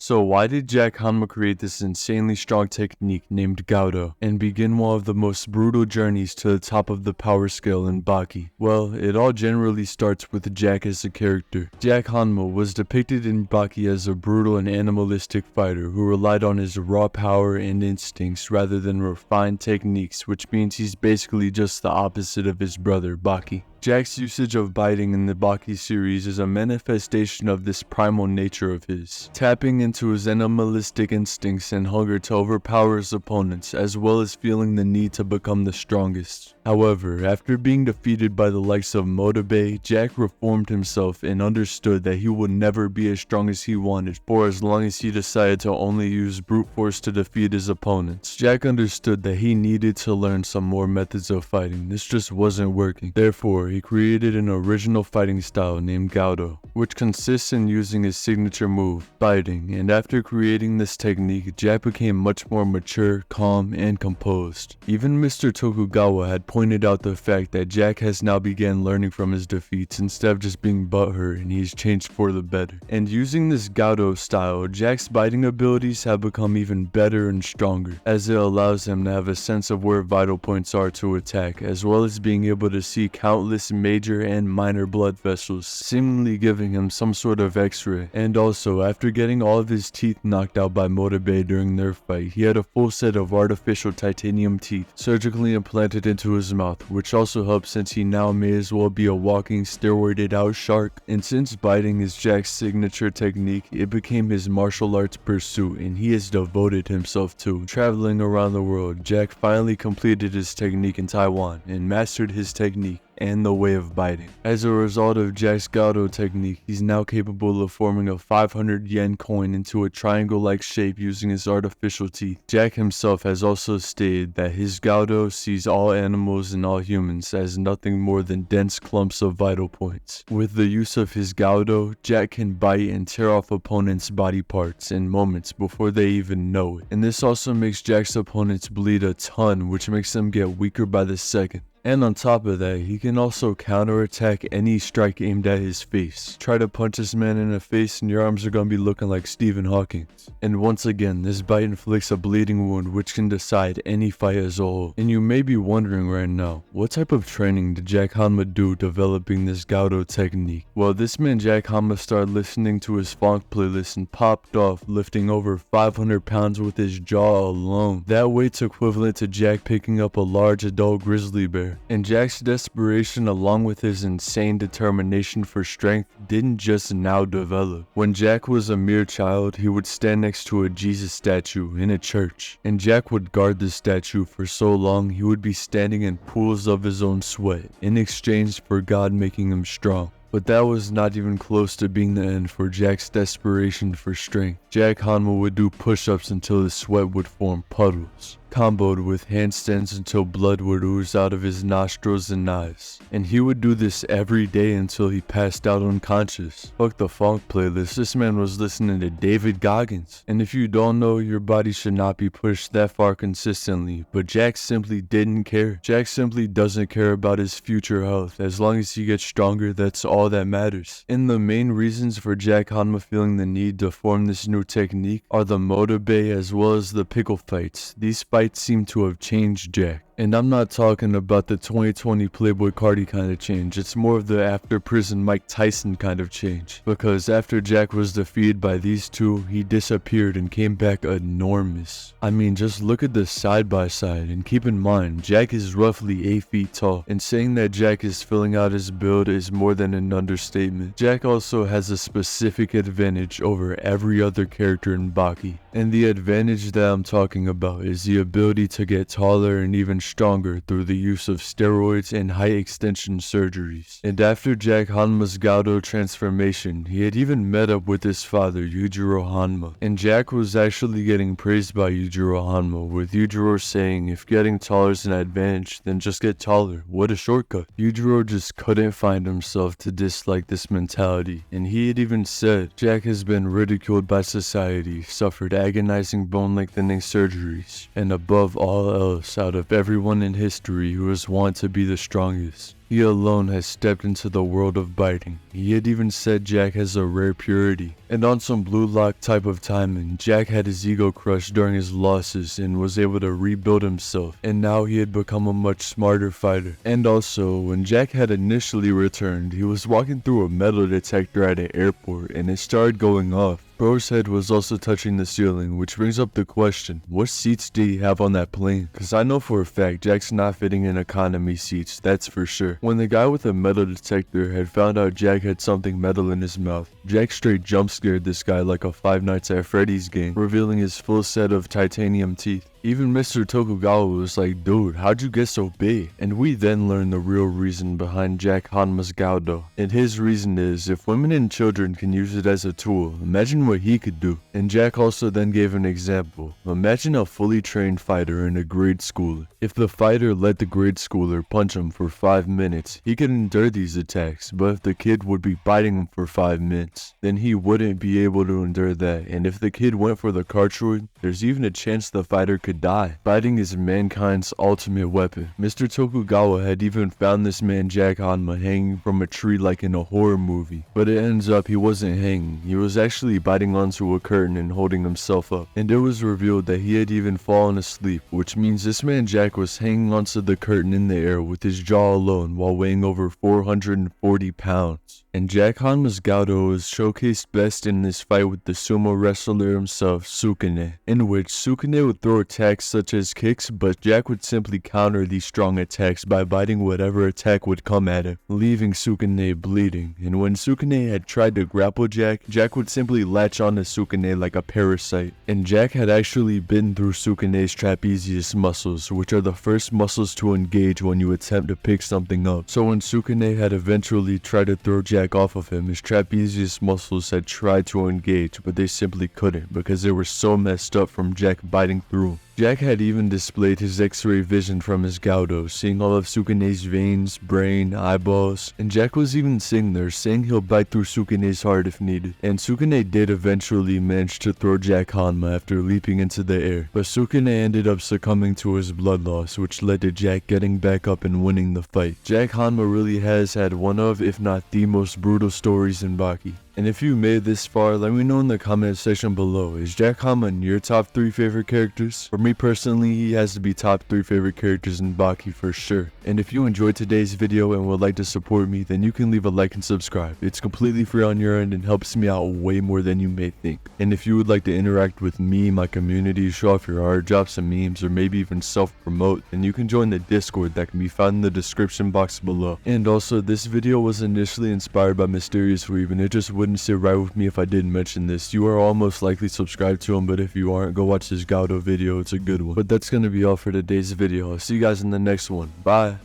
So why did Jack Hanma create this insanely strong technique named Goudou and begin one of the most brutal journeys to the top of the power scale in Baki? Well, it all generally starts with Jack as a character. Jack Hanma was depicted in Baki as a brutal and animalistic fighter who relied on his raw power and instincts rather than refined techniques, which means he's basically just the opposite of his brother, Baki. Jack's usage of biting in the Baki series is a manifestation of this primal nature of his, tapping into his animalistic instincts and hunger to overpower his opponents, as well as feeling the need to become the strongest. However, after being defeated by the likes of Motobe, Jack reformed himself and understood that he would never be as strong as he wanted for as long as he decided to only use brute force to defeat his opponents. Jack understood that he needed to learn some more methods of fighting. This just wasn't working. Therefore, he created an original fighting style named Goudou, which consists in using his signature move, biting, and after creating this technique, Jack became much more mature, calm, and composed. Even Mr. Tokugawa had pointed out the fact that Jack has now began learning from his defeats instead of just being butthurt, and he's changed for the better. And using this Goudou style, Jack's biting abilities have become even better and stronger, as it allows him to have a sense of where vital points are to attack, as well as being able to see countless major and minor blood vessels, seemingly giving him some sort of x-ray. And also, after getting all of his teeth knocked out by Motobe during their fight, he had a full set of artificial titanium teeth surgically implanted into his mouth, which also helps since he now may as well be a walking steroided out shark. And since biting is Jack's signature technique, it became his martial arts pursuit, and he has devoted himself to. Traveling around the world, Jack finally completed his technique in Taiwan and mastered his technique and the way of biting. As a result of Jack's Goudou technique, he's now capable of forming a 500 yen coin into a triangle-like shape using his artificial teeth. Jack himself has also stated that his Goudou sees all animals and all humans as nothing more than dense clumps of vital points. With the use of his Goudou, Jack can bite and tear off opponents' body parts in moments before they even know it. And this also makes Jack's opponents bleed a ton, which makes them get weaker by the second. And on top of that, he can also counterattack any strike aimed at his face. Try to punch this man in the face and your arms are gonna be looking like Stephen Hawking. And once again, this bite inflicts a bleeding wound which can decide any fight as a whole. And you may be wondering right now, what type of training did Jack Hanma do developing this Goudou technique? Well, this man Jack Hanma started listening to his funk playlist and popped off, lifting over 500 pounds with his jaw alone. That weight's equivalent to Jack picking up a large adult grizzly bear. And Jack's desperation along with his insane determination for strength didn't just now develop. When Jack was a mere child, he would stand next to a Jesus statue in a church, and Jack would guard the statue for so long he would be standing in pools of his own sweat in exchange for God making him strong. But that was not even close to being the end for Jack's desperation for strength. Jack Hanma would do push-ups until his sweat would form puddles, comboed with handstands until blood would ooze out of his nostrils and eyes. And he would do this every day until he passed out unconscious. Fuck the funk playlist, this man was listening to David Goggins. And if you don't know, your body should not be pushed that far consistently, but Jack simply didn't care. Jack simply doesn't care about his future health. As long as he gets stronger, that's all that matters. And the main reasons for Jack Hanma feeling the need to form this new technique are the Motobe as well as the pickle fights. These fights seem to have changed Jack. And I'm not talking about the 2020 Playboy Cardi kind of change, it's more of the after prison Mike Tyson kind of change. Because after Jack was defeated by these two, he disappeared and came back enormous. I mean, just look at the side by side and keep in mind, Jack is roughly 8 feet tall, and saying that Jack is filling out his build is more than an understatement. Jack also has a specific advantage over every other character in Baki. And the advantage that I'm talking about is the ability to get taller and even stronger through the use of steroids and height extension surgeries. And after Jack Hanma's Goudou transformation, he had even met up with his father, Yujiro Hanma. And Jack was actually getting praised by Yujiro Hanma, with Yujiro saying, if getting taller is an advantage, then just get taller. What a shortcut. Yujiro just couldn't find himself to dislike this mentality. And he had even said, Jack has been ridiculed by society, suffered agonizing bone lengthening surgeries, and above all else, out of every everyone in history who has wanted to be the strongest. He alone has stepped into the world of biting. He had even said Jack has a rare purity. And on some blue lock type of timing, Jack had his ego crushed during his losses and was able to rebuild himself. And now he had become a much smarter fighter. And also, when Jack had initially returned, he was walking through a metal detector at an airport and it started going off. Bro's head was also touching the ceiling, which brings up the question, what seats did he have on that plane? Cause I know for a fact Jack's not fitting in economy seats, that's for sure. When the guy with the metal detector had found out Jack had something metal in his mouth, Jack straight jump scared this guy like a Five Nights at Freddy's game, revealing his full set of titanium teeth. Even Mr. Tokugawa was like, dude, how'd you get so big? And we then learned the real reason behind Jack Hanma's Goudou. And his reason is, if women and children can use it as a tool, imagine what he could do. And Jack also then gave an example. Imagine a fully trained fighter and a grade schooler. If the fighter let the grade schooler punch him for 5 minutes, he could endure these attacks, but if the kid would be biting him for 5 minutes, then he wouldn't be able to endure that. And if the kid went for the cardroid, there's even a chance the fighter could die. Biting is mankind's ultimate weapon. Mr. Tokugawa had even found this man Jack Hanma hanging from a tree like in a horror movie, but it ends up he wasn't hanging, he was actually biting onto a curtain and holding himself up. And it was revealed that he had even fallen asleep, which means this man Jack was hanging onto the curtain in the air with his jaw alone while weighing over 440 pounds. And Jack Hanma's Goudou is showcased best in this fight with the sumo wrestler himself, Sukune, in which Sukune would throw attacks such as kicks, but Jack would simply counter these strong attacks by biting whatever attack would come at him, leaving Sukune bleeding. And when Sukune had tried to grapple Jack, Jack would simply latch onto Sukune like a parasite. And Jack had actually bitten through Sukune's trapezius muscles, which are the first muscles to engage when you attempt to pick something up. So when Sukune had eventually tried to throw Jack off of him, his trapezius muscles had tried to engage, but they simply couldn't because they were so messed up from Jack biting through. Jack had even displayed his x-ray vision from his Goudou, seeing all of Sukune's veins, brain, eyeballs, and Jack was even sitting there saying he'll bite through Sukune's heart if needed. And Sukune did eventually manage to throw Jack Hanma after leaping into the air, but Sukune ended up succumbing to his blood loss, which led to Jack getting back up and winning the fight. Jack Hanma really has had one of, if not the most brutal stories in Baki. And if you made this far, let me know in the comment section below. Is Jack Hanma in your top 3 favorite characters? For me personally, he has to be top 3 favorite characters in Baki for sure. And if you enjoyed today's video and would like to support me, then you can leave a like and subscribe. It's completely free on your end and helps me out way more than you may think. And if you would like to interact with me, my community, show off your art, drop some memes, or maybe even self-promote, then you can join the Discord that can be found in the description box below. And also, this video was initially inspired by Mysterious Weave, and it just wouldn't sit right with me if I didn't mention this. You are almost likely subscribed to him, but if you aren't, go watch this Goudou video, it's a good one. But that's gonna be all for today's video. I'll see you guys in the next one. Bye.